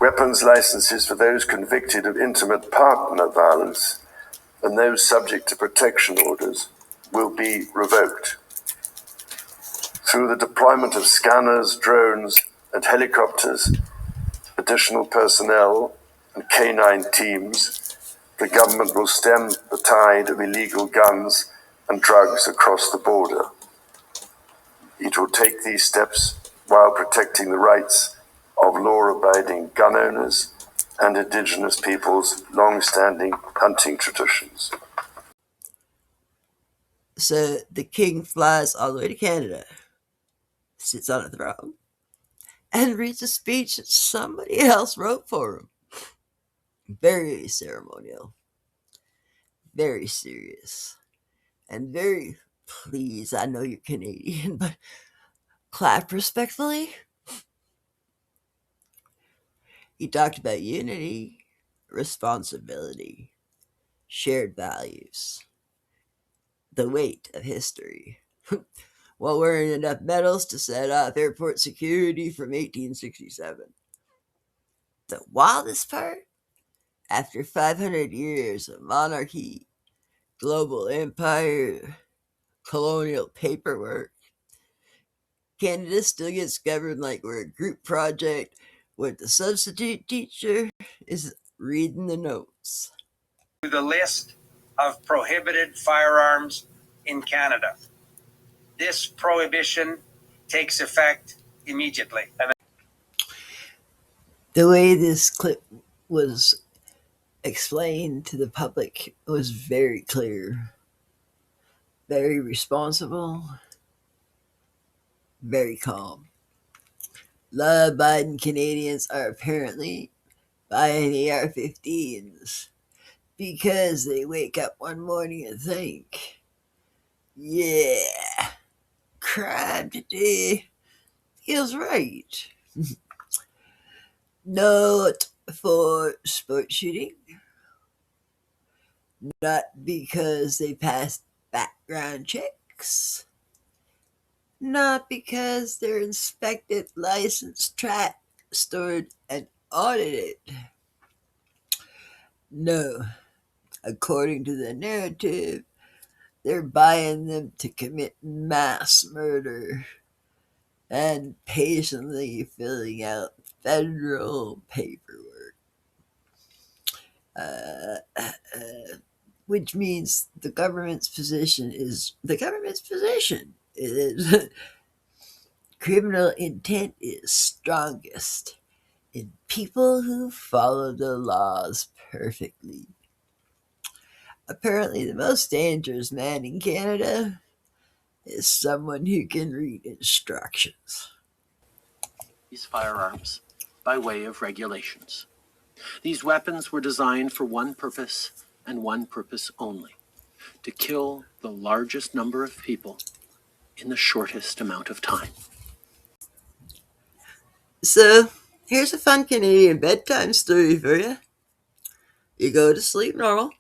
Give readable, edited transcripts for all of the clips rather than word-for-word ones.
Weapons licenses for those convicted of intimate partner violence and those subject to protection orders will be revoked. Through the deployment of scanners, drones, and helicopters, additional personnel, and canine teams, the government will stem the tide of illegal guns and drugs across the border. It will take these steps while protecting the rights of law-abiding gun owners and Indigenous peoples' long-standing hunting traditions. So the king flies all the way to Canada, sits on a throne, and reads a speech that somebody else wrote for him. Very ceremonial, very serious, and very, please, I know you're Canadian, but clap respectfully. He talked about unity, responsibility, shared values, the weight of history. While wearing enough medals to set off airport security from 1867. The wildest part? After 500 years of monarchy, global empire, colonial paperwork, Canada still gets governed like we're a group project where the substitute teacher is reading the notes. The list of prohibited firearms in Canada. This prohibition takes effect immediately. The way this clip was explained to the public was very clear, very responsible, very calm. Law-abiding Canadians are apparently buying AR-15s because they wake up one morning and think, yeah, crime today feels right. Not for sport shooting, not because they passed background checks, not because they're inspected, licensed, tracked, stored, and audited. No, according to the narrative, they're buying them to commit mass murder and patiently filling out federal paperwork. Which means the government's position is criminal intent is strongest in people who follow the laws perfectly. Apparently, the most dangerous man in Canada is someone who can read instructions. These firearms by way of regulations. These weapons were designed for one purpose and one purpose only: to kill the largest number of people in the shortest amount of time. So, here's a fun Canadian bedtime story for you. You go to sleep normal.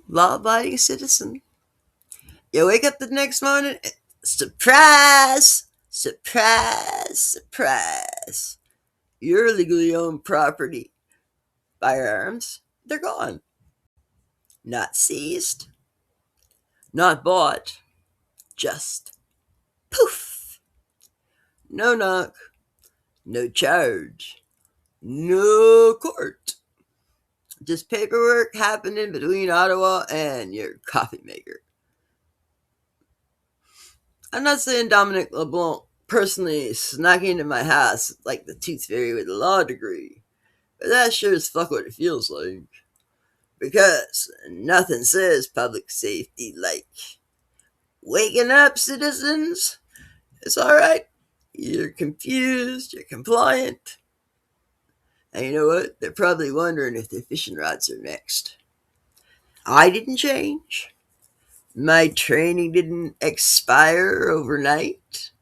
Law-abiding citizen. You wake up the next morning, surprise, surprise, surprise. Your legally owned property, firearms, they're gone. Not seized, not bought, just poof. No knock, no charge, no court. Just paperwork happening between Ottawa and your coffee maker. I'm not saying Dominic LeBlanc personally snuck into my house like the tooth fairy with a law degree, but that's sure as fuck what it feels like. Because nothing says public safety like, waking up, citizens. It's alright. You're confused, you're compliant. And you know what? They're probably wondering if their fishing rods are next. I didn't change. My training didn't expire overnight.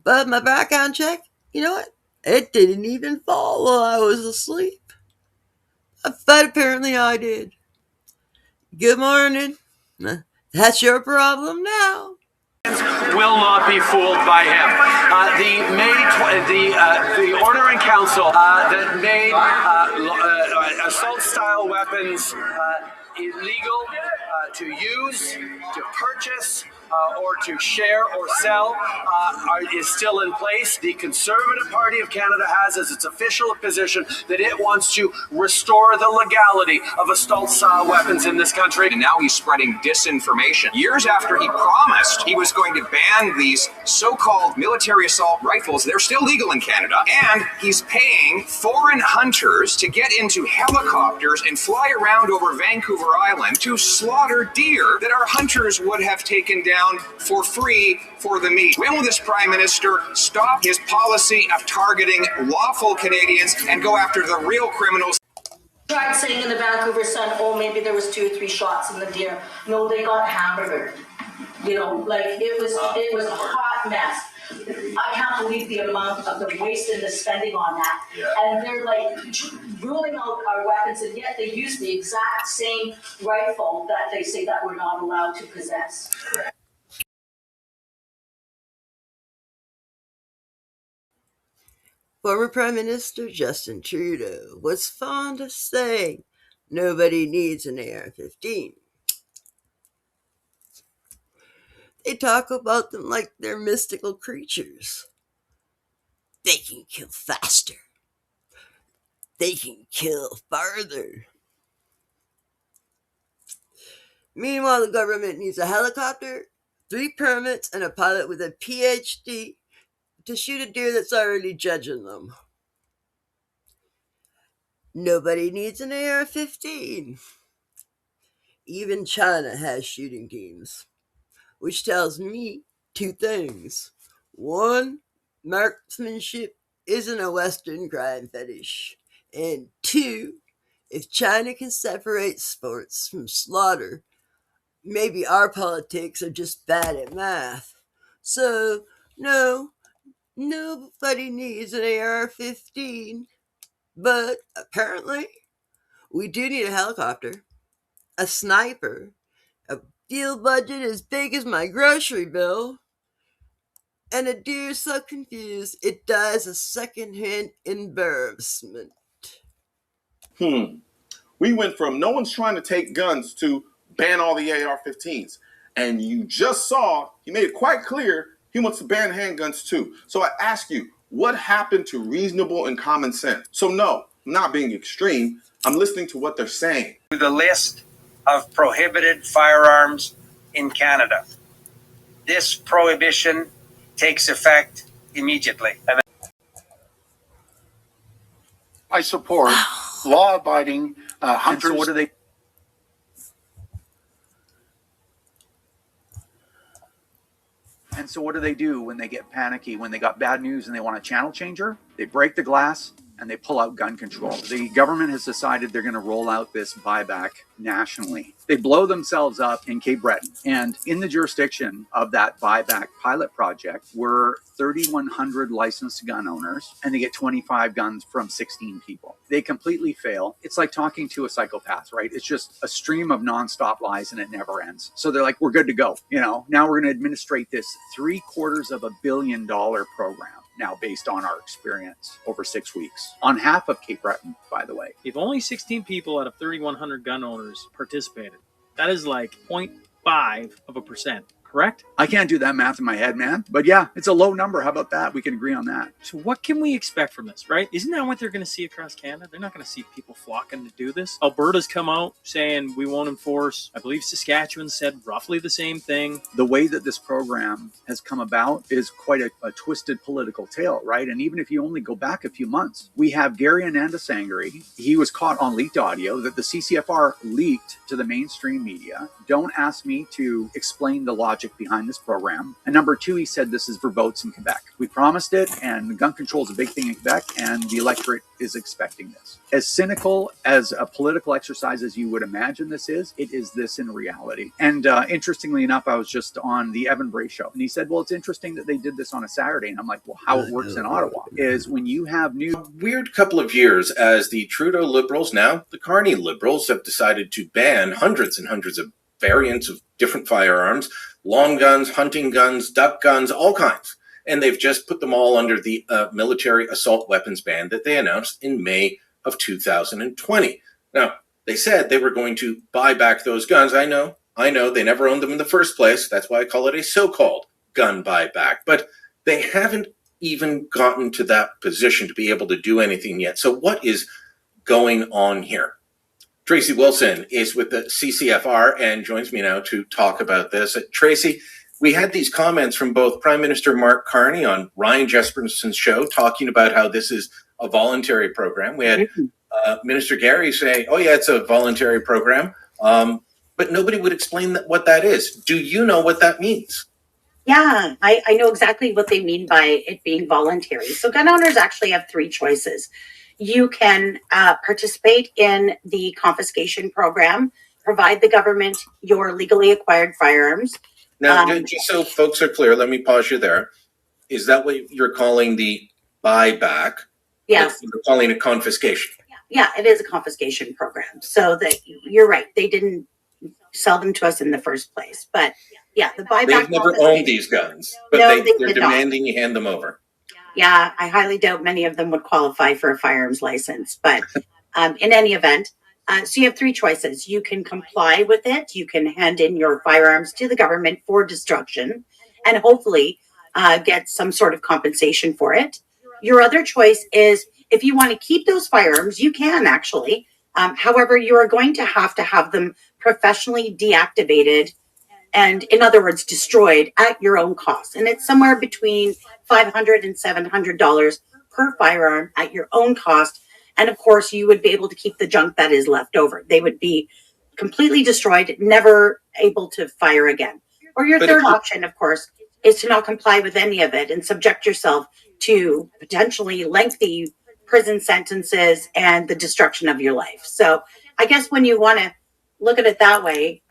But my background check, you know what? It didn't even fall while I was asleep. But apparently I did. Good morning. That's your problem now. will not be fooled by him. The order in council that made assault-style weapons illegal to use, to purchase, or to share or sell is still in place. The Conservative Party of Canada has as its official position that it wants to restore the legality of assault-style weapons in this country. And now he's spreading disinformation. Years after he promised he was going to ban these so-called military assault rifles, they're still legal in Canada. And he's paying foreign hunters to get into helicopters and fly around over Vancouver Island to slaughter deer that our hunters would have taken down for free for the meat. When will this Prime Minister stop his policy of targeting lawful Canadians and go after the real criminals? Tried saying in the Vancouver Sun, oh, maybe there was 2 or 3 shots in the deer. No, they got hamburgered. You know, like it was a hot mess. I can't believe the amount of the waste and the spending on that. Yeah. And they're like ruling out our weapons, and yet they use the exact same rifle that they say that we're not allowed to possess. Former Prime Minister Justin Trudeau was fond of saying, nobody needs an AR-15. They talk about them like they're mystical creatures. They can kill faster. They can kill farther. Meanwhile, the government needs a helicopter, 3 permits, and a pilot with a PhD to shoot a deer that's already judging them. Nobody needs an AR-15. Even China has shooting teams, which tells me 2 things. 1, marksmanship isn't a Western crime fetish. And 2, if China can separate sports from slaughter, maybe our politics are just bad at math. So, no, nobody needs an AR-15. But apparently, we do need a helicopter, a sniper, a field budget as big as my grocery bill, and a deer so confused it dies a secondhand embarrassment. We went from no one's trying to take guns to ban all the AR-15s. And you just saw, he made it quite clear he wants to ban handguns too. So I ask you, what happened to reasonable and common sense? So no, I'm not being extreme. I'm listening to what they're saying. The list of prohibited firearms in Canada. This prohibition takes effect immediately. I support law-abiding hunters. So what do they? And so what do they do when they get panicky, when they got bad news and they want a channel changer? They break the glass and they pull out gun control. The government has decided they're going to roll out this buyback nationally. They blow themselves up in Cape Breton. And in the jurisdiction of that buyback pilot project were 3,100 licensed gun owners, and they get 25 guns from 16 people. They completely fail. It's like talking to a psychopath, right? It's just a stream of nonstop lies and it never ends. So they're like, we're good to go. You know, now we're going to administrate this $750 million program. Now, based on our experience over 6 weeks, on half of Cape Breton, by the way. If only 16 people out of 3,100 gun owners participated, that is like 0.5%, correct? I can't do that math in my head, man. But yeah, it's a low number. How about that? We can agree on that. So what can we expect from this, right? Isn't that what they're going to see across Canada? They're not going to see people flocking to do this. Alberta's come out saying we won't enforce. I believe Saskatchewan said roughly the same thing. The way that this program has come about is quite a twisted political tale, right? And even if you only go back a few months, we have Gary Anandasangri. He was caught on leaked audio that the CCFR leaked to the mainstream media. Don't ask me to explain the logic behind this program. And number 2, he said this is for votes in Quebec. We promised it, and gun control is a big thing in Quebec, and the electorate is expecting this. As cynical as a political exercise as you would imagine this is, it is this in reality. And interestingly enough, I was just on the Evan Bray show, and he said, well, it's interesting that they did this on a Saturday. And I'm like, well, how it works in Ottawa is when you have new... Weird couple of years as the Trudeau Liberals, now the Carney Liberals, have decided to ban hundreds and hundreds of variants of different firearms, long guns, hunting guns, duck guns, all kinds. And they've just put them all under the military assault weapons ban that they announced in May of 2020. Now, they said they were going to buy back those guns. I know, they never owned them in the first place. That's why I call it a so-called gun buyback. But they haven't even gotten to that position to be able to do anything yet. So what is going on here? Tracy Wilson is with the CCFR and joins me now to talk about this. Tracy, we had these comments from both Prime Minister Mark Carney on Ryan Jesperson's show talking about how this is a voluntary program. We had Minister Gary say, oh yeah, it's a voluntary program, but nobody would explain what that is. Do you know what that means? Yeah, I know exactly what they mean by it being voluntary. So gun owners actually have three choices. You can participate in the confiscation program, provide the government your legally acquired firearms. Now, just so folks are clear, let me pause you there. Is that what you're calling the buyback? Yes. You're calling it confiscation? Yeah, it is a confiscation program. So that you're right. They didn't sell them to us in the first place. But yeah, the buyback. They've never owned these guns, but no, they're demanding you hand them over. Yeah, I highly doubt many of them would qualify for a firearms license. But in any event, so you have three choices. You can comply with it. You can hand in your firearms to the government for destruction and hopefully get some sort of compensation for it. Your other choice is if you want to keep those firearms, you can actually. However, you are going to have them professionally deactivated and, in other words, destroyed at your own cost. And it's somewhere between $500 and $700 per firearm at your own cost. And of course, you would be able to keep the junk that is left over. They would be completely destroyed, never able to fire again. Or your third option, of course, is to not comply with any of it and subject yourself to potentially lengthy prison sentences and the destruction of your life. So I guess when you want to look at it that way,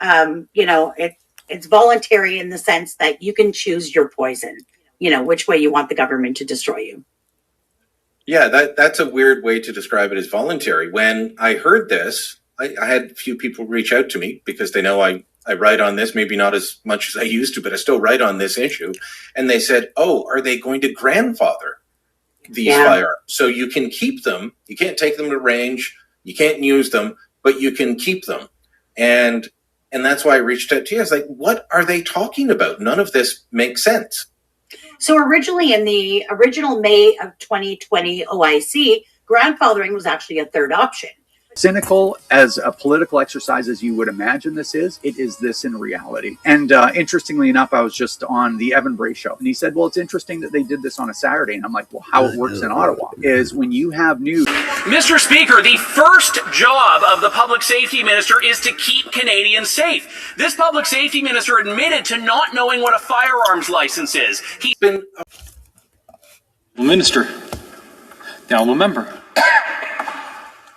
it's voluntary in the sense that you can choose your poison, which way you want the government to destroy you. Yeah, that's a weird way to describe it as voluntary. When I heard this, I had a few people reach out to me because they know I write on this, maybe not as much as I used to, but I still write on this issue. And they said, oh, are they going to grandfather these firearms? So you can keep them. You can't take them to range. You can't use them, but you can keep them. And that's why I reached out to you. I was like, what are they talking about? None of this makes sense. So originally in the original May of 2020 OIC, grandfathering was actually a third option. Cynical as a political exercise as you would imagine this is, it is this in reality. And interestingly enough, I was just on the Evan Bray show, and he said, well, it's interesting that they did this on a Saturday. And I'm like, well, how it works in Ottawa is when you have news. Mr. Speaker, the first job of the public safety minister is to keep Canadians safe. This public safety minister admitted to not knowing what a firearms license is. He's been... Minister, the honourable member.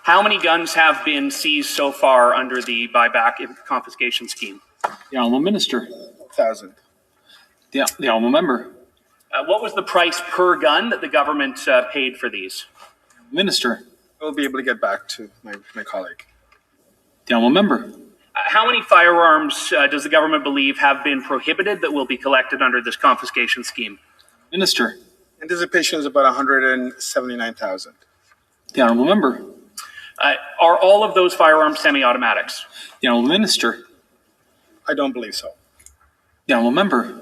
How many guns have been seized so far under the buyback confiscation scheme? The honourable minister. 1,000. The honourable member. What was the price per gun that the government paid for these? Minister. We'll be able to get back to my colleague. The honourable member. How many firearms does the government believe have been prohibited that will be collected under this confiscation scheme? Minister. Anticipation is about 179,000. The honourable member. Are all of those firearms semi-automatics? The honourable minister. I don't believe so. The honourable member.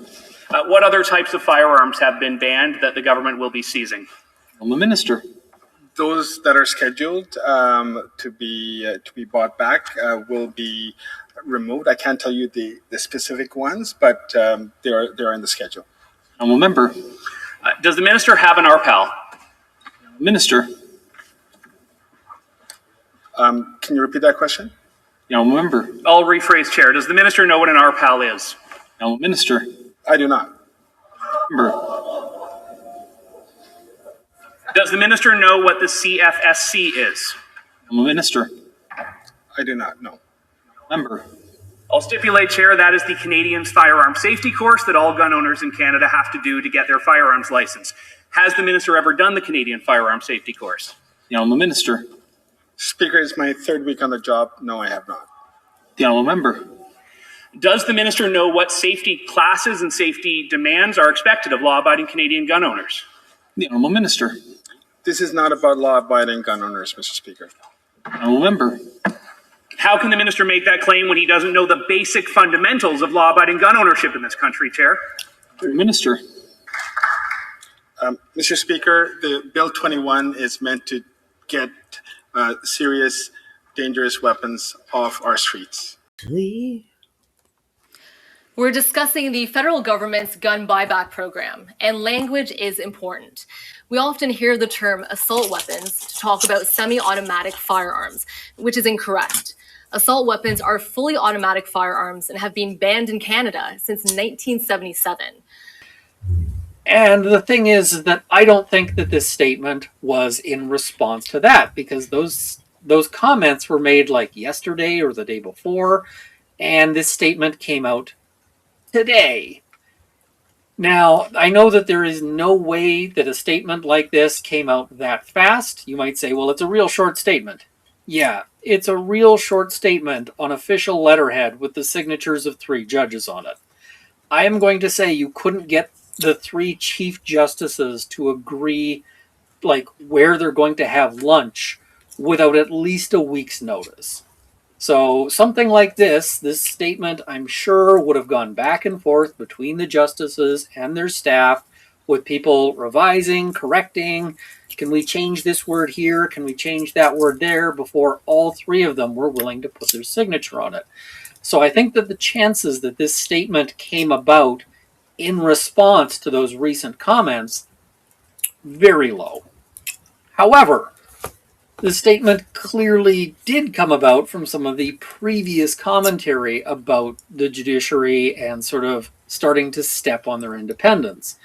What other types of firearms have been banned that the government will be seizing? The honourable minister. Those that are scheduled to be bought back will be removed. I can't tell you the specific ones, but they're in the schedule. Honourable member. Does the minister have an RPAL? Minister. Can you repeat that question? The honourable member. I'll rephrase, Chair. Does the minister know what an RPAL is? The honourable minister. I do not. Member. Does the minister know what the CFSC is? The honourable minister. I do not know. Member. I'll stipulate, Chair, that is the Canadian firearm safety course that all gun owners in Canada have to do to get their firearms license. Has the minister ever done the Canadian firearm safety course? The honourable minister. Speaker, it's my third week on the job. No, I have not. The honourable member. Does the minister know what safety classes and safety demands are expected of law-abiding Canadian gun owners? The Honourable Minister. This is not about law-abiding gun owners, Mr. Speaker. Honourable Member. How can the minister make that claim when he doesn't know the basic fundamentals of law-abiding gun ownership in this country, Chair? Minister. Mr. Speaker, the Bill 21 is meant to get serious, dangerous weapons off our streets. We're discussing the federal government's gun buyback program, and language is important. We often hear the term assault weapons to talk about semi-automatic firearms, which is incorrect. Assault weapons are fully automatic firearms and have been banned in Canada since 1977. And the thing is that I don't think that this statement was in response to that, because those comments were made like yesterday or the day before, and this statement came out today. Now, I know that there is no way that a statement like this came out that fast. You might say, well, it's a real short statement. Yeah, it's a real short statement on official letterhead with the signatures of 3 judges on it. I am going to say you couldn't get the 3 chief justices to agree like where they're going to have lunch without at least a week's notice. So something like this statement, I'm sure, would have gone back and forth between the justices and their staff, with people revising, correcting. Can we change this word here? Can we change that word there? Before all 3 of them were willing to put their signature on it. So I think that the chances that this statement came about in response to those recent comments, very low. However, the statement clearly did come about from some of the previous commentary about the judiciary and sort of starting to step on their independence.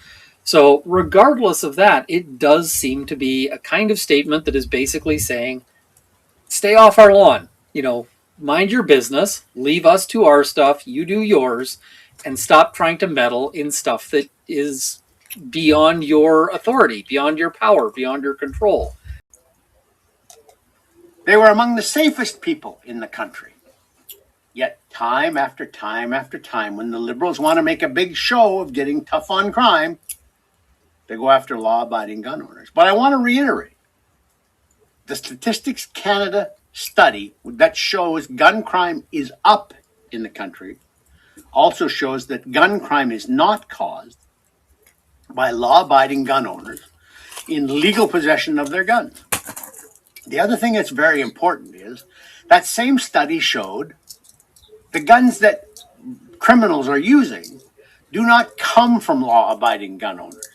So regardless of that, it does seem to be a kind of statement that is basically saying, stay off our lawn, mind your business, leave us to our stuff, you do yours, and stop trying to meddle in stuff that is beyond your authority, beyond your power, beyond your control. They were among the safest people in the country. Yet time after time after time, when the Liberals want to make a big show of getting tough on crime, they go after law-abiding gun owners. But I want to reiterate, the Statistics Canada study that shows gun crime is up in the country also shows that gun crime is not caused by law-abiding gun owners in legal possession of their guns. The other thing that's very important is that same study showed the guns that criminals are using do not come from law-abiding gun owners.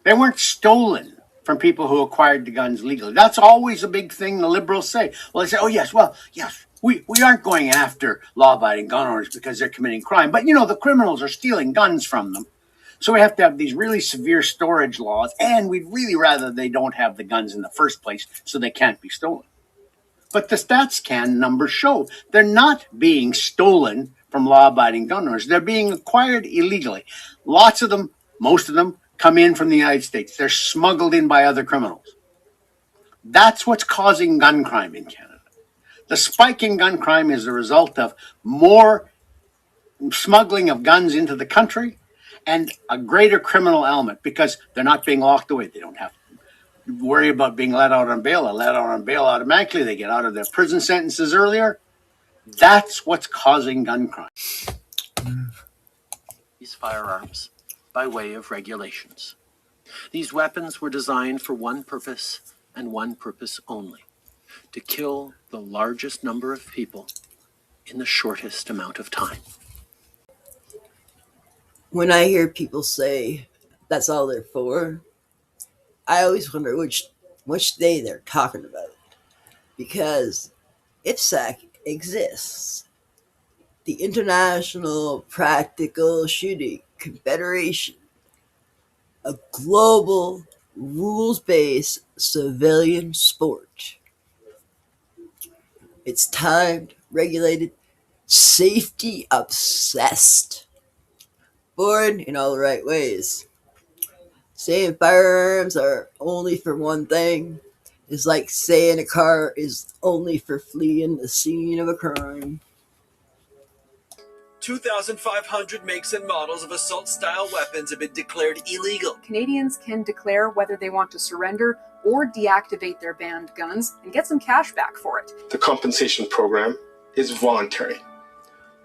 They weren't stolen from people who acquired the guns legally. That's always a big thing the Liberals say. Well, they say, oh, yes, we aren't going after law-abiding gun owners because they're committing crime. But, the criminals are stealing guns from them. So we have to have these really severe storage laws, and we'd really rather they don't have the guns in the first place so they can't be stolen. But the StatsCan numbers show they're not being stolen from law-abiding gun owners. They're being acquired illegally. Lots of them, most of them, come in from the United States. They're smuggled in by other criminals. That's what's causing gun crime in Canada. The spike in gun crime is the result of more smuggling of guns into the country and a greater criminal element because they're not being locked away. They don't have to worry about being let out on bail. They're let out on bail automatically. They get out of their prison sentences earlier. That's what's causing gun crime. These firearms by way of regulations. These weapons were designed for one purpose and one purpose only: to kill the largest number of people in the shortest amount of time. When I hear people say that's all they're for, I always wonder which day they're talking about. Because IPSAC exists, the International Practical Shooting Confederation, a global rules-based civilian sport. It's timed, regulated, safety obsessed. Born in all the right ways. Saying firearms are only for one thing is like saying a car is only for fleeing the scene of a crime. 2,500 makes and models of assault-style weapons have been declared illegal. Canadians can declare whether they want to surrender or deactivate their banned guns and get some cash back for it. The compensation program is voluntary,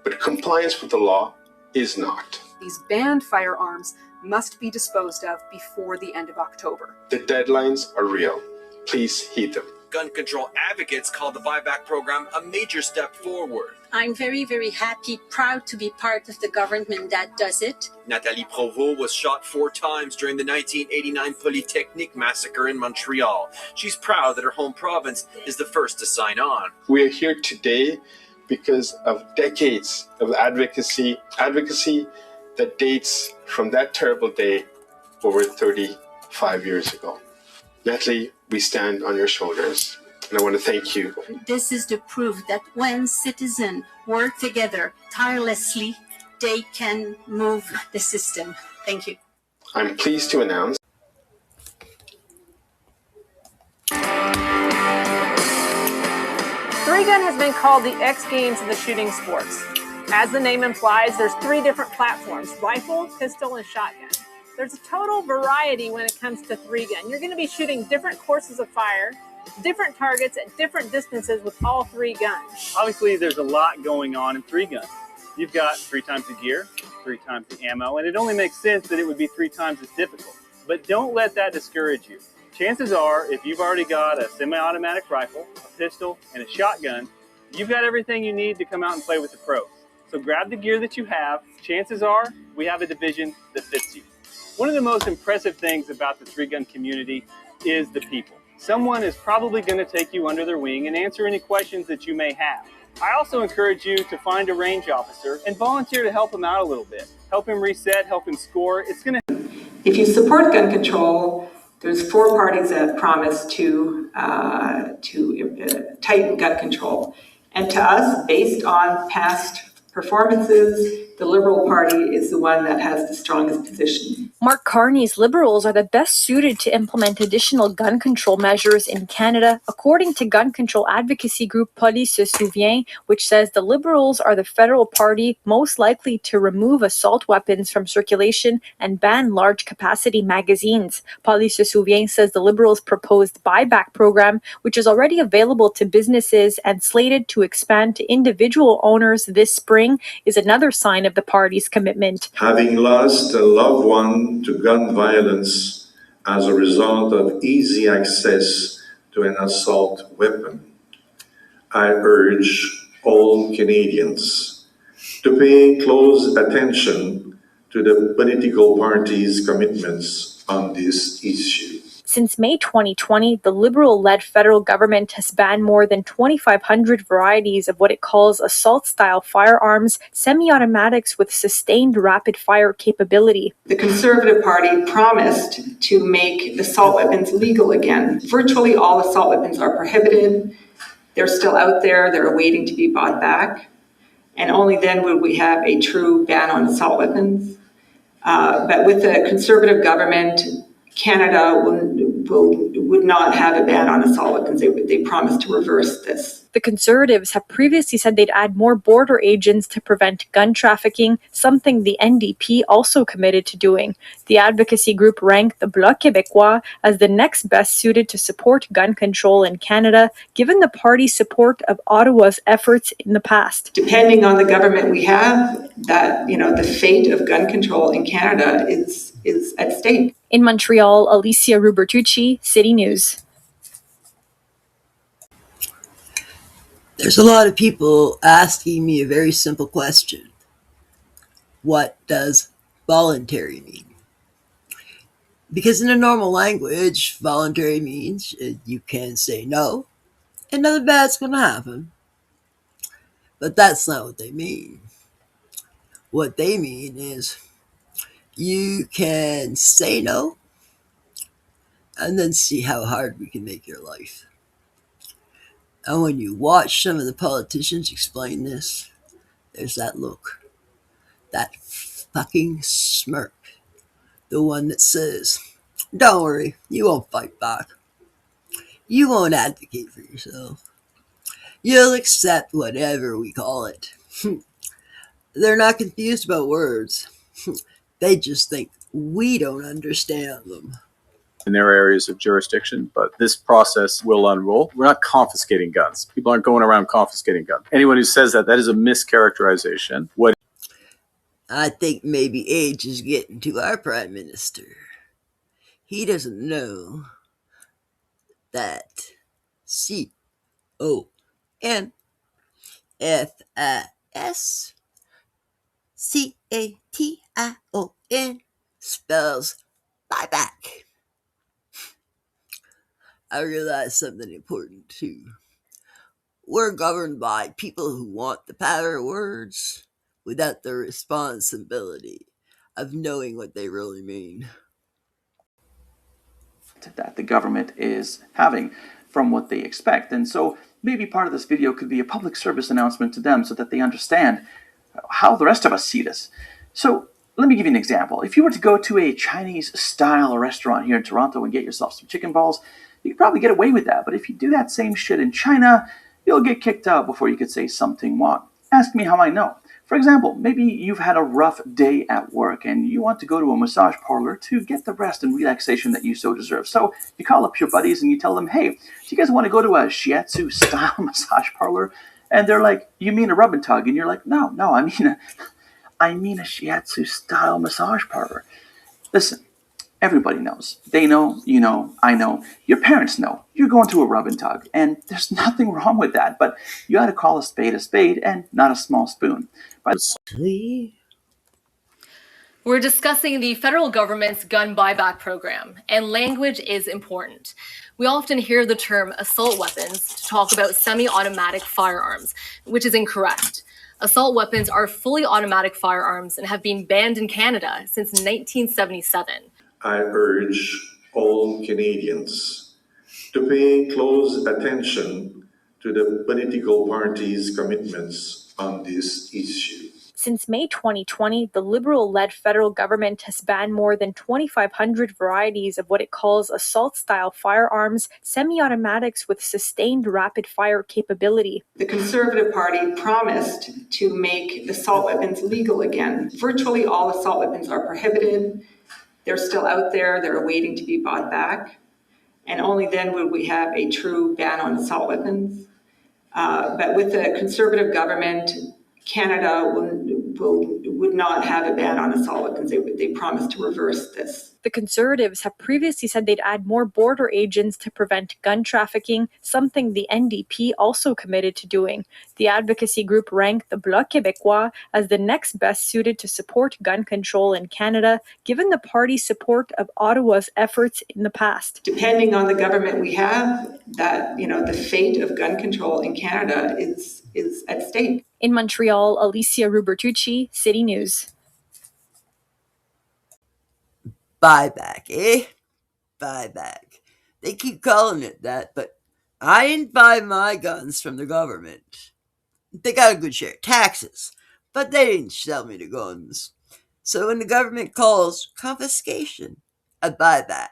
but compliance with the law is not. These banned firearms must be disposed of before the end of October. The deadlines are real. Please heed them. Gun control advocates call the buyback program a major step forward. I'm very, very happy, proud to be part of the government that does it. Nathalie Provost was shot 4 times during the 1989 Polytechnique massacre in Montreal. She's proud that her home province is the first to sign on. We are here today because of decades of advocacy that dates from that terrible day over 35 years ago. Natalie, we stand on your shoulders, and I want to thank you. This is the proof that when citizens work together tirelessly, they can move the system. Thank you. I'm pleased to announce Three Gun has been called the X Games of the shooting sports. As the name implies, there's 3 different platforms: rifle, pistol, and shotgun. There's a total variety when it comes to 3 Gun. You're going to be shooting different courses of fire, different targets at different distances with all 3 guns. Obviously, there's a lot going on in 3 Gun. You've got 3 times the gear, 3 times the ammo, and it only makes sense that it would be 3 times as difficult. But don't let that discourage you. Chances are, if you've already got a semi-automatic rifle, a pistol, and a shotgun, you've got everything you need to come out and play with the pros. So grab the gear that you have. Chances are, we have a division that fits you. One of the most impressive things about the 3 Gun community is the people. Someone is probably going to take you under their wing and answer any questions that you may have. I also encourage you to find a range officer and volunteer to help him out a little bit. Help him reset, help him score. It's going to... If you support gun control, there's 4 parties that have promised to tighten gun control. And to us, based on past performances, the Liberal Party is the one that has the strongest position. Mark Carney's Liberals are the best suited to implement additional gun control measures in Canada, according to gun control advocacy group Police se souvient, which says the Liberals are the federal party most likely to remove assault weapons from circulation and ban large capacity magazines. Police se souvient says the Liberals' proposed buyback program, which is already available to businesses and slated to expand to individual owners this spring, is another sign of the party's commitment. Having lost a loved one to gun violence as a result of easy access to an assault weapon, I urge all Canadians to pay close attention to the political party's commitments on this issue. Since May 2020, the Liberal-led federal government has banned more than 2,500 varieties of what it calls assault-style firearms, semi-automatics with sustained rapid-fire capability. The Conservative Party promised to make assault weapons legal again. Virtually all assault weapons are prohibited. They're still out there. They're waiting to be bought back. And only then would we have a true ban on assault weapons. But with the Conservative government, Canada would not have a ban on assault weapons. They promised to reverse this. The Conservatives have previously said they'd add more border agents to prevent gun trafficking, something the NDP also committed to doing. The advocacy group ranked the Bloc Québécois as the next best suited to support gun control in Canada, given the party's support of Ottawa's efforts in the past. Depending on the government we have, that the fate of gun control in Canada is at stake. In Montreal, Alicia Rubertucci, City News. There's a lot of people asking me a very simple question. What does voluntary mean? Because in a normal language, voluntary means you can say no, and nothing bad's going to happen. But that's not what they mean. What they mean is you can say no, and then see how hard we can make your life. And when you watch some of the politicians explain this, there's that look, that fucking smirk, the one that says, don't worry, you won't fight back. You won't advocate for yourself. You'll accept whatever we call it. They're not confused about words. They just think we don't understand them. In their areas of jurisdiction, but this process will unroll. We're not confiscating guns. People aren't going around confiscating guns. Anyone who says that is a mischaracterization. I think maybe age is getting to our Prime Minister. He doesn't know that CONFIScation spells buyback. I realized something important too. We're governed by people who want the power of words without the responsibility of knowing what they really mean. That the government is having from what they expect. And so maybe part of this video could be a public service announcement to them so that they understand how the rest of us see this. So let me give you an example. If you were to go to a Chinese style restaurant here in Toronto and get yourself some chicken balls, you could probably get away with that. But if you do that same shit in China, you'll get kicked out before you could say something wrong. Ask me how I know. For example, maybe you've had a rough day at work and you want to go to a massage parlor to get the rest and relaxation that you so deserve. So you call up your buddies and you tell them, hey, do you guys want to go to a shiatsu style massage parlor? And they're like, you mean a rub and tug? And you're like, no, I mean a shiatsu style massage parlor. Listen, everybody knows. They know, you know, I know. Your parents know. You're going to a rub and tug, and there's nothing wrong with that. But you got to call a spade and not a small spoon. We're discussing the federal government's gun buyback program, and language is important. We often hear the term assault weapons to talk about semi-automatic firearms, which is incorrect. Assault weapons are fully automatic firearms and have been banned in Canada since 1977. I urge all Canadians to pay close attention to the political parties' commitments on this issue. Since May 2020, the Liberal-led federal government has banned more than 2,500 varieties of what it calls assault-style firearms, semi-automatics with sustained rapid-fire capability. The Conservative Party promised to make assault weapons legal again. Virtually all assault weapons are prohibited. They're still out there. They're waiting to be bought back. And only then would we have a true ban on assault weapons. But with the Conservative government, Canada would not have a ban on assault weapons. They promised to reverse this. The Conservatives have previously said they'd add more border agents to prevent gun trafficking, something the NDP also committed to doing. The advocacy group ranked the Bloc Québécois as the next best suited to support gun control in Canada, given the party's support of Ottawa's efforts in the past. Depending on the government we have, that the fate of gun control in Canada is at stake. In Montreal, Alicia Rubertucci, City News. Buyback, eh? Buyback. They keep calling it that, but I didn't buy my guns from the government. They got a good share of taxes, but they didn't sell me the guns. So when the government calls confiscation a buyback,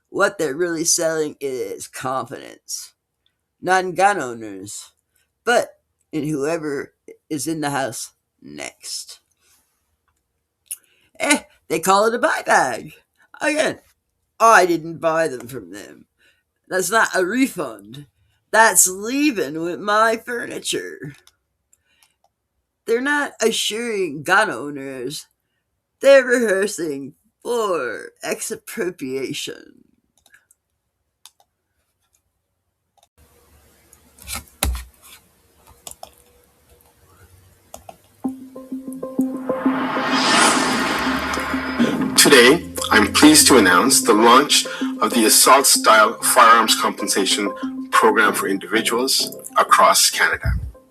what they're really selling is confidence. Not in gun owners, but in whoever is in the house next. They call it a buyback. Again, I didn't buy them from them. That's not a refund. That's leaving with my furniture. They're not assuring gun owners. They're rehearsing for expropriation. Today, I'm pleased to announce the launch of the assault-style firearms compensation program for individuals across Canada.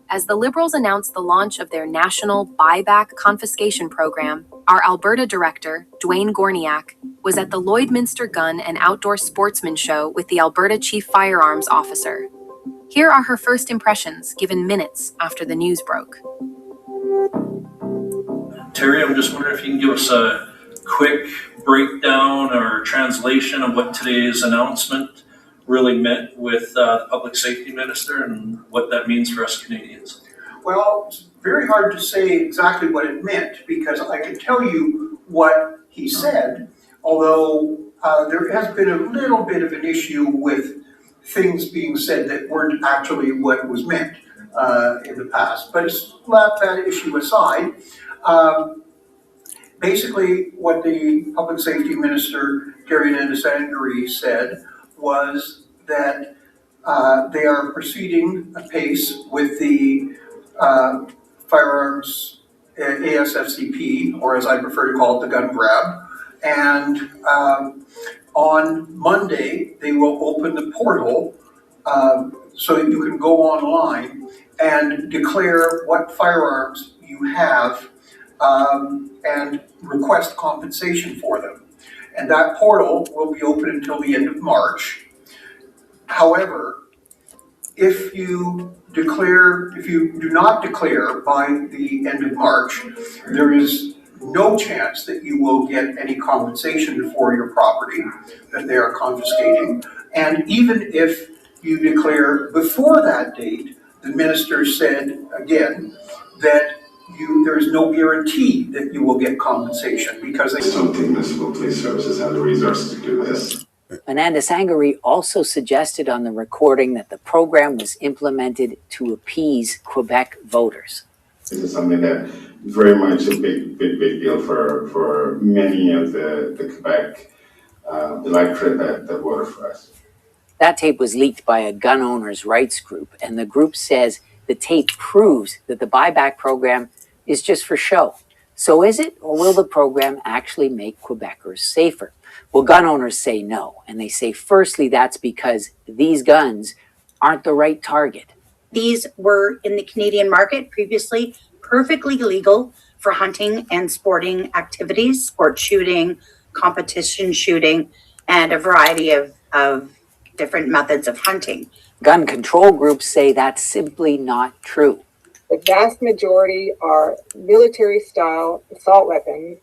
As the Liberals announced the launch of their national buyback confiscation program, our Alberta director, Dwayne Gorniak, was at the Lloydminster Gun and Outdoor Sportsman Show with the Alberta Chief Firearms Officer. Here are her first impressions given minutes after the news broke. Terry, I'm just wondering if you can give us a quick breakdown or translation of what today's announcement really meant with the Public Safety Minister and what that means for us Canadians. Well, very hard to say exactly what it meant, because I can tell you what he said, although there has been a little bit of an issue with things being said that weren't actually what was meant in the past. But let that issue aside. Basically, what the Public Safety Minister, Gary Nandasangari, said was that they are proceeding apace with the firearms ASFCP, or as I prefer to call it, the gun grab. And on Monday, they will open the portal so that you can go online and declare what firearms you have and request compensation for them. And that portal will be open until the end of March. However, if you do not declare by the end of March, there is no chance that you will get any compensation for your property that they are confiscating. And even if you declare before that date, the minister said again that there is no guarantee that you will get compensation because they don't think municipal police services have the resources to do this. Nandasangari also suggested on the recording that the program was implemented to appease Quebec voters. This is something that very much a big deal for many of the Quebec electorate that voted for us. That tape was leaked by a gun owners' rights group, and the group says the tape proves that the buyback program is just for show. So is it, or will the program actually make Quebecers safer? Well, gun owners say no, and they say firstly that's because these guns aren't the right target. These were in the Canadian market previously perfectly legal for hunting and sporting activities, sport shooting, competition shooting, and a variety of different methods of hunting. Gun control groups say that's simply not true. The vast majority are military-style assault weapons.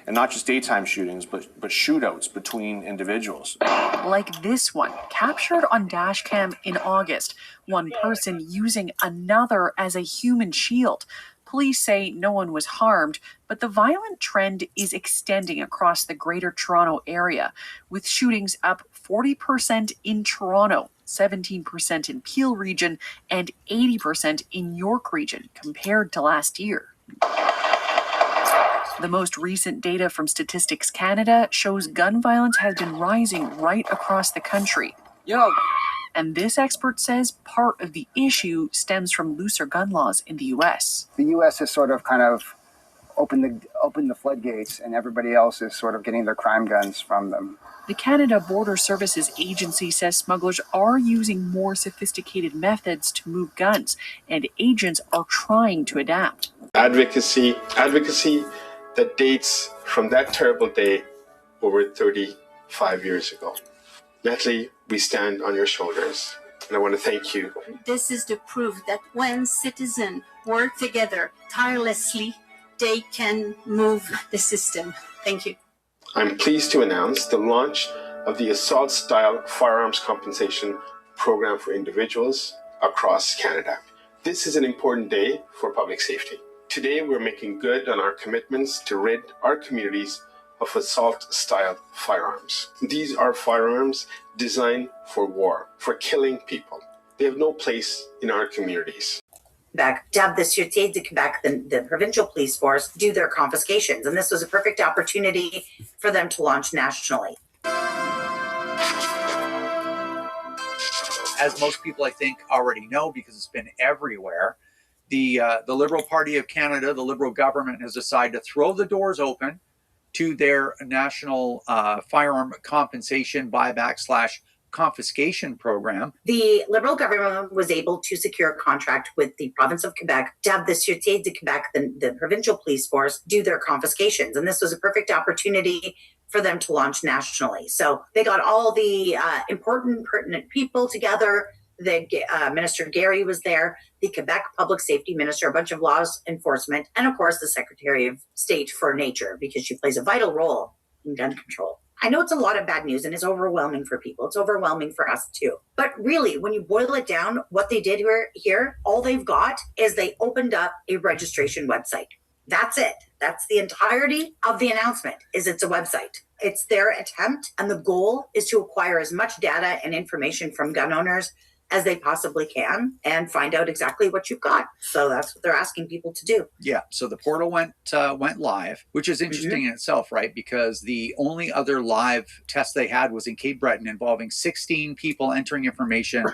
And not just daytime shootings, but shootouts between individuals. Like this one, captured on dash cam in August. One person using another as a human shield. Police say no one was harmed, but the violent trend is extending across the Greater Toronto area, with shootings up 40% in Toronto, 17% in Peel region, and 80% in York region compared to last year. The most recent data from Statistics Canada shows gun violence has been rising right across the country. And this expert says part of the issue stems from looser gun laws in the U.S. The U.S. has sort of kind of opened the floodgates, and everybody else is sort of getting their crime guns from them. The Canada Border Services Agency says smugglers are using more sophisticated methods to move guns, and agents are trying to adapt. Advocacy that dates from that terrible day over 35 years ago. Natalie, we stand on your shoulders, and I want to thank you. This is the proof that when citizens work together tirelessly, they can move the system. Thank you. I'm pleased to announce the launch of the assault-style firearms compensation program for individuals across Canada. This is an important day for public safety. Today, we're making good on our commitments to rid our communities of assault-style firearms. These are firearms designed for war, for killing people. They have no place in our communities. Quebec, to have the Sûreté de Quebec, the provincial police force, do their confiscations. And this was a perfect opportunity for them to launch nationally. As most people, I think, already know because it's been everywhere, the Liberal Party of Canada, the Liberal government, has decided to throw the doors open to their national firearm compensation buyback / confiscation program. The Liberal government was able to secure a contract with the province of Quebec to have the Sûreté de Quebec, the provincial police force, do their confiscations. And this was a perfect opportunity for them to launch nationally. So they got all the important, pertinent people together. The Minister Gary was there, the Quebec Public Safety Minister, a bunch of laws enforcement, and of course the Secretary of State for Nature, because she plays a vital role in gun control. I know it's a lot of bad news and it's overwhelming for people. It's overwhelming for us too. But really, when you boil it down, what they did here, all they've got is they opened up a registration website. That's it. That's the entirety of the announcement. It's a website. It's their attempt, and the goal is to acquire as much data and information from gun owners as they possibly can and find out exactly what you've got. So that's what they're asking people to do. Yeah. So the portal went live, which is interesting in itself, right? Because the only other live test they had was in Cape Breton, involving 16 people entering information.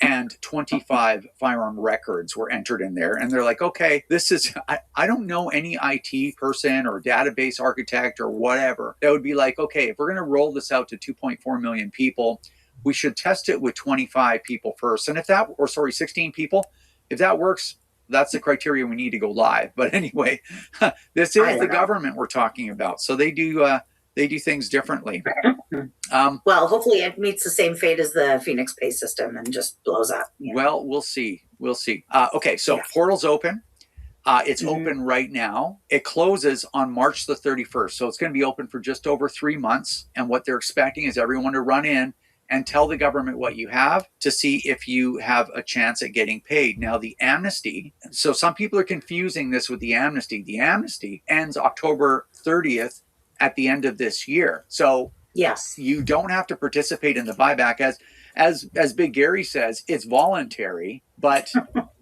And 25 firearm records were entered in there. And they're like, okay, this is, I don't know any IT person or database architect or whatever that would be like, okay, if we're going to roll this out to 2.4 million people, we should test it with 25 people first. And 16 people, if that works, that's the criteria we need to go live. But anyway, this is the government we're talking about. So they do things differently. Well, hopefully it meets the same fate as the Phoenix Pay system and just blows up. Well, we'll see. Okay, so portal's open. It's open right now. It closes on March the 31st. So it's going to be open for just over 3 months. And what they're expecting is everyone to run in and tell the government what you have to see if you have a chance at getting paid. Now, the amnesty, so some people are confusing this with the amnesty. The amnesty ends October 30th at the end of this year. So yes, you don't have to participate in the buyback. As Big Gary says, it's voluntary, but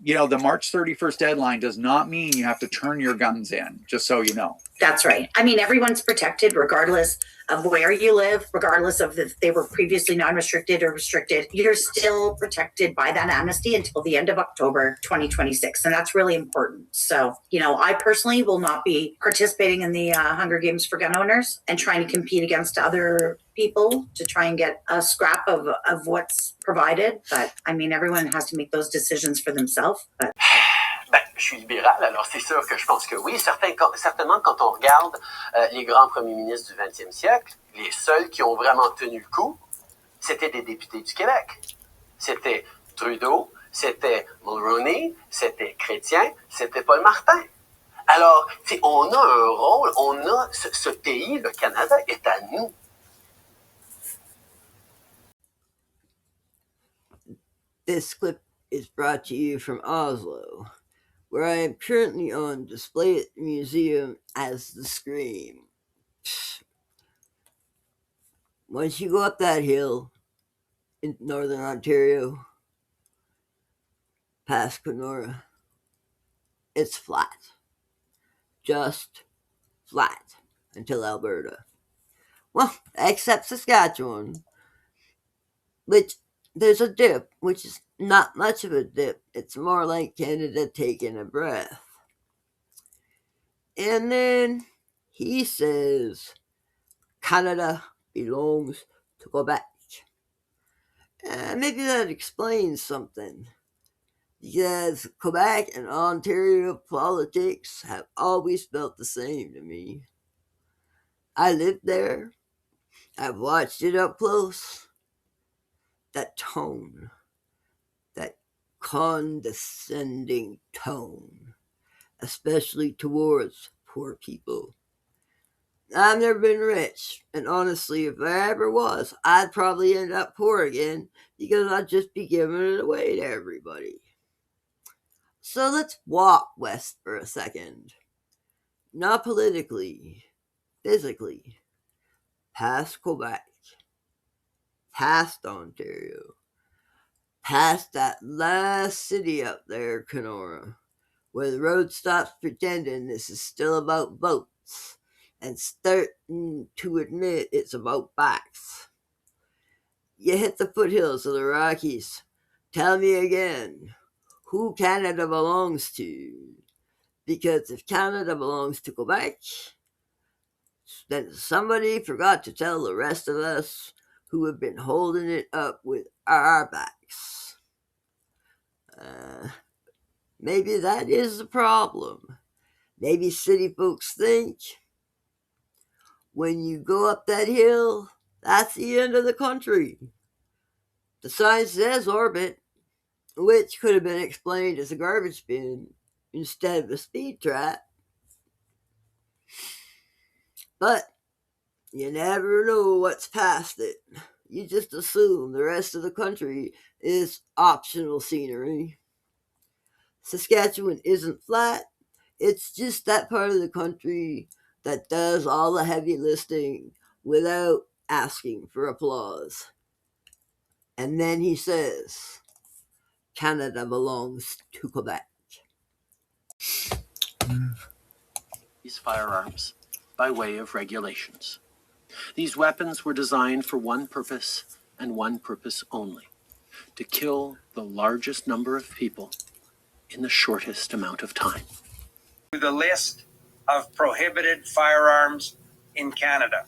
the March 31st deadline does not mean you have to turn your guns in, just so you know. That's right. I mean, everyone's protected regardless of where you live, regardless of if they were previously non-restricted or restricted. You're still protected by that amnesty until the end of October 2026. And that's really important. So, I personally will not be participating in the Hunger Games for gun owners and trying to compete against other people to try and get a scrap of what's provided. But I mean, everyone has to make those decisions for themselves. But je suis libéral, alors c'est sûr que je pense que oui. Certainement, quand on regarde les grands premiers ministres du 20e siècle, les seuls qui ont vraiment tenu le coup, c'était des députés du Québec. C'était Trudeau, c'était Mulroney, c'était Chrétien, c'était Paul Martin. Alors, on a un rôle, ce pays, le Canada, est à nous. This clip is brought to you from Oslo, where I am currently on display at the museum as the Scream. Once you go up that hill in northern Ontario, past Kenora, it's flat. Just flat until Alberta. Well, except Saskatchewan, which there's a dip, which is not much of a dip. It's more like Canada taking a breath. And then he says Canada belongs to Quebec. Maybe that explains something. Because Quebec and Ontario politics have always felt the same to me. I lived there. I've watched it up close. That tone, that condescending tone, especially towards poor people. I've never been rich, and honestly, if I ever was, I'd probably end up poor again because I'd just be giving it away to everybody. So let's walk west for a second. Not politically, physically. Past Quebec. Past Ontario. Past that last city up there, Kenora, where the road stops pretending this is still about votes and starting to admit it's about backs. You hit the foothills of the Rockies. Tell me again, who Canada belongs to. Because if Canada belongs to Quebec, then somebody forgot to tell the rest of us who have been holding it up with our backs. Maybe that is the problem. Maybe city folks think when you go up that hill, that's the end of the country. The sign says orbit, which could have been explained as a garbage bin instead of a speed trap. But You never know what's past it. You just assume the rest of the country is optional scenery. Saskatchewan isn't flat, it's just that part of the country that does all the heavy lifting without asking for applause. And then he says, Canada belongs to Quebec. These firearms by way of regulations. These weapons were designed for one purpose and one purpose only: to kill the largest number of people in the shortest amount of time. The list of prohibited firearms in Canada.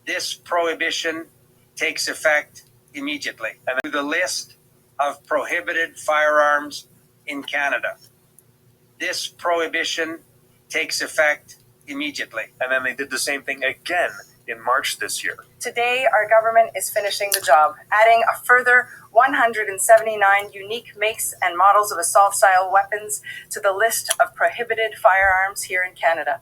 This prohibition takes effect immediately. And the list of prohibited firearms in Canada. This prohibition takes effect immediately. And then they did the same thing again in March this year. Today, our government is finishing the job, adding a further 179 unique makes and models of assault-style weapons to the list of prohibited firearms here in Canada.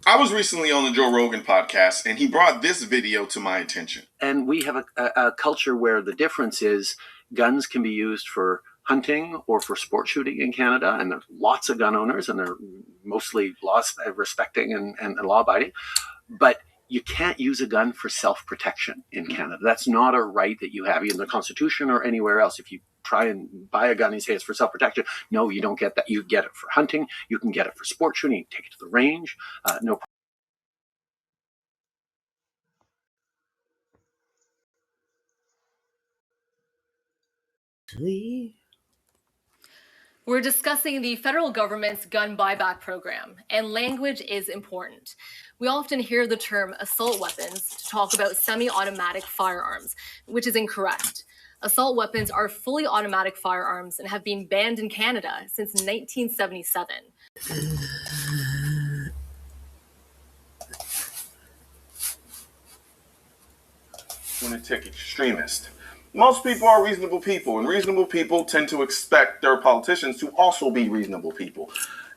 I was recently on the Joe Rogan podcast, and he brought this video to my attention. And we have a culture where the difference is guns can be used for hunting or for sport shooting in Canada, and there's lots of gun owners, and they're mostly law-respecting and law-abiding. But you can't use a gun for self-protection in Canada. That's not a right that you have in the Constitution or anywhere else. If you try and buy a gun and say it's for self-protection, no, you don't get that. You get it for hunting. You can get it for sport shooting. You can take it to the range. No. We're discussing the federal government's gun buyback program, and language is important. We often hear the term assault weapons to talk about semi-automatic firearms, which is incorrect. Assault weapons are fully automatic firearms and have been banned in Canada since 1977. Lunatic extremist. Most people are reasonable people, and reasonable people tend to expect their politicians to also be reasonable people,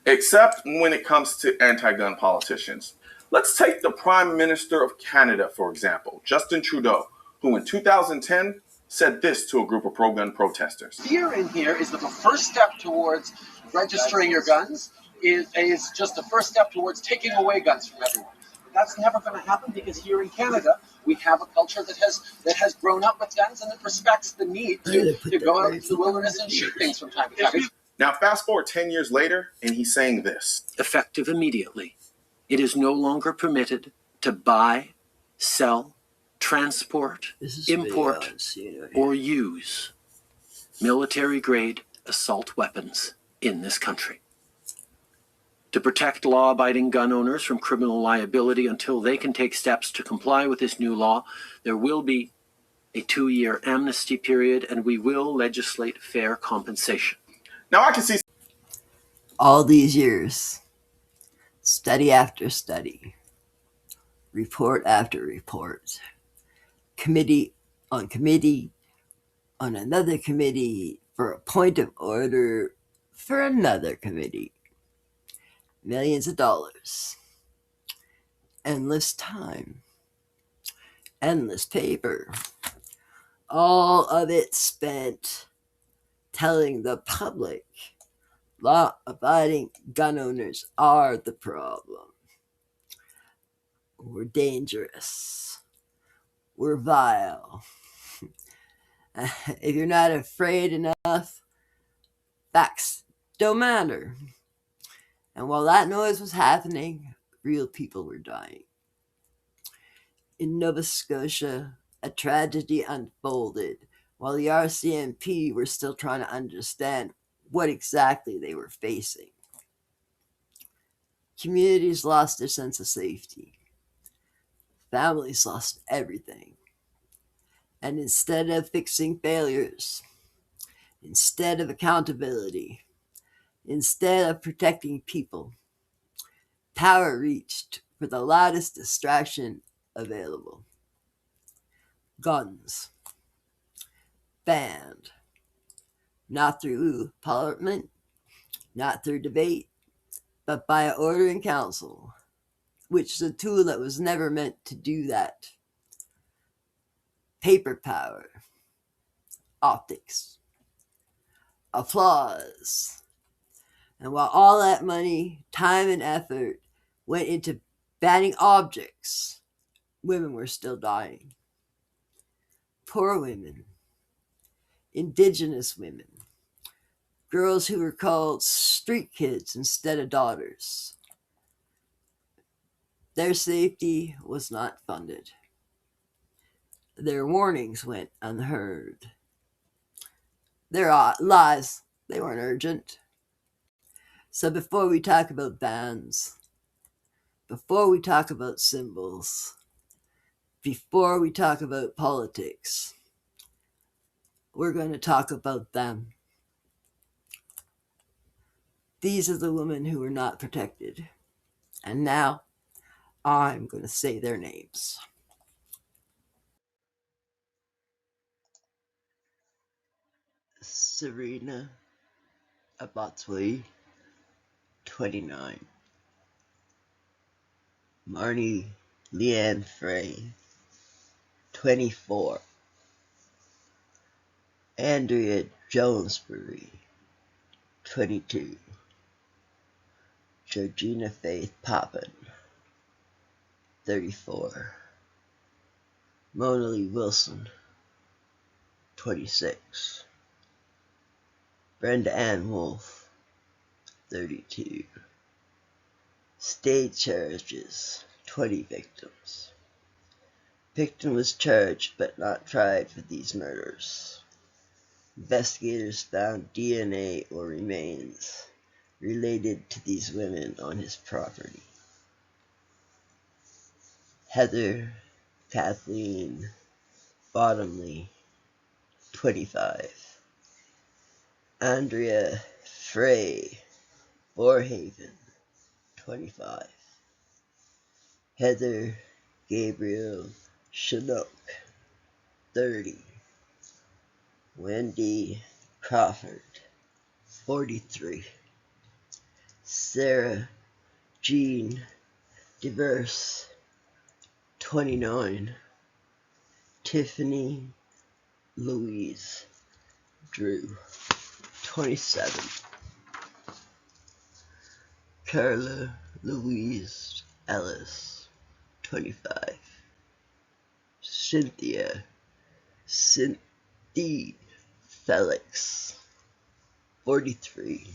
except when it comes to anti-gun politicians. Let's take the Prime Minister of Canada, for example, Justin Trudeau, who in 2010 said this to a group of pro-gun protesters. Fear in here is that the first step towards registering your guns is just the first step towards taking away guns from everyone. That's never going to happen because here in Canada, we have a culture that has grown up with guns and that respects the need to go out into the wilderness and shoot things from time to time. Now, fast forward 10 years later, and he's saying this. Effective immediately. It is no longer permitted to buy, sell, transport, import, or use military-grade assault weapons in this country. To protect law-abiding gun owners from criminal liability until they can take steps to comply with this new law, there will be a 2-year amnesty period, and we will legislate fair compensation. Now I can see all these years, study after study, report after report, committee on another committee, for a point of order for another committee. Millions of dollars, endless time, endless paper, all of it spent telling the public law-abiding gun owners are the problem. We're dangerous. We're vile. If you're not afraid enough, facts don't matter. And while that noise was happening, real people were dying. In Nova Scotia, a tragedy unfolded while the RCMP were still trying to understand what exactly they were facing. Communities lost their sense of safety. Families lost everything. And instead of fixing failures, instead of accountability, instead of protecting people, power reached for the loudest distraction available. Guns. Banned. Not through Parliament, not through debate, but by order in council. which is a tool that was never meant to do that. Paper power, optics, applause. And while all that money, time, and effort went into banning objects, women were still dying. Poor women, indigenous women, girls who were called street kids instead of daughters. Their safety was not funded. Their warnings went unheard. Their lies, they weren't urgent. So before we talk about bans, before we talk about symbols, before we talk about politics, we're going to talk about them. These are the women who were not protected. And now, I'm going to say their names. Serena Abatsui, 29. Marnie Leanne Frey, 24. Andrea Jonesbury, 22. Georgina Faith Poppin, 34. Mona Lee Wilson, 26. Brenda Ann Wolfe, 32. State charges, 20 victims. Picton was charged but not tried for these murders. Investigators found DNA or remains related to these women on his property. Heather Kathleen Bottomley, 25. Andrea Frey Borehaven, 25. Heather Gabriel Chinook, 30. Wendy Crawford, 43. Sarah Jean DeVerse, 29. Tiffany Louise Drew, 27. Carla Louise Ellis, 25. Cynthia Cynthia Felix, 43.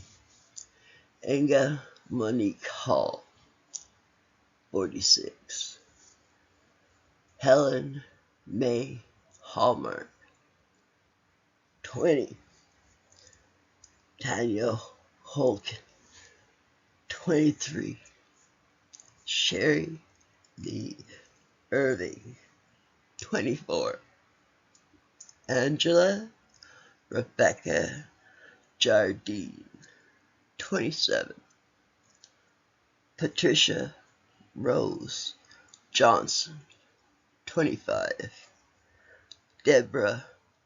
Enga Monique Hall, 46. Helen May Hallmark, 20. Tanya Holkin, 23. Sherry Lee Irving, 24. Angela Rebecca Jardine, 27. Patricia Rose Johnson, 25. Deborah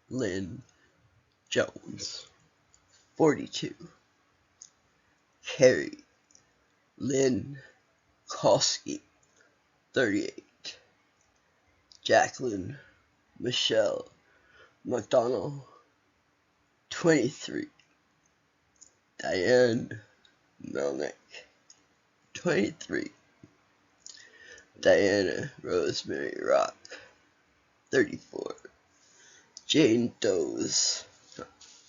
Lynn Jones, 42. Carrie Lynn Kosky, 38. Jacqueline Michelle McDonald, 23. Diane Melnick, 23. Diana Rosemary Rock, 34. Jane Doe's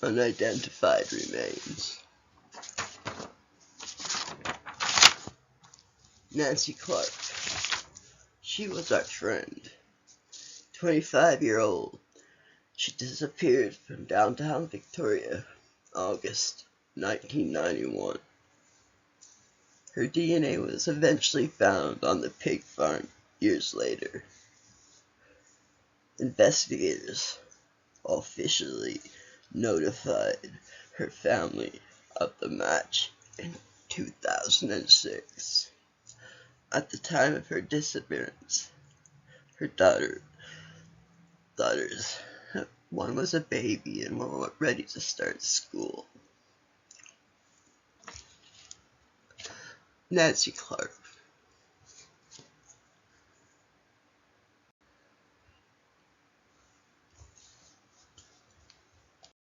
unidentified remains. Nancy Clark. She was our friend. 25-year-old. She disappeared from downtown Victoria, August 1991. Her DNA was eventually found on the pig farm years later. Investigators officially notified her family of the match in 2006. At the time of her disappearance, her daughters, one was a baby and one was ready to start school. Nancy Clark.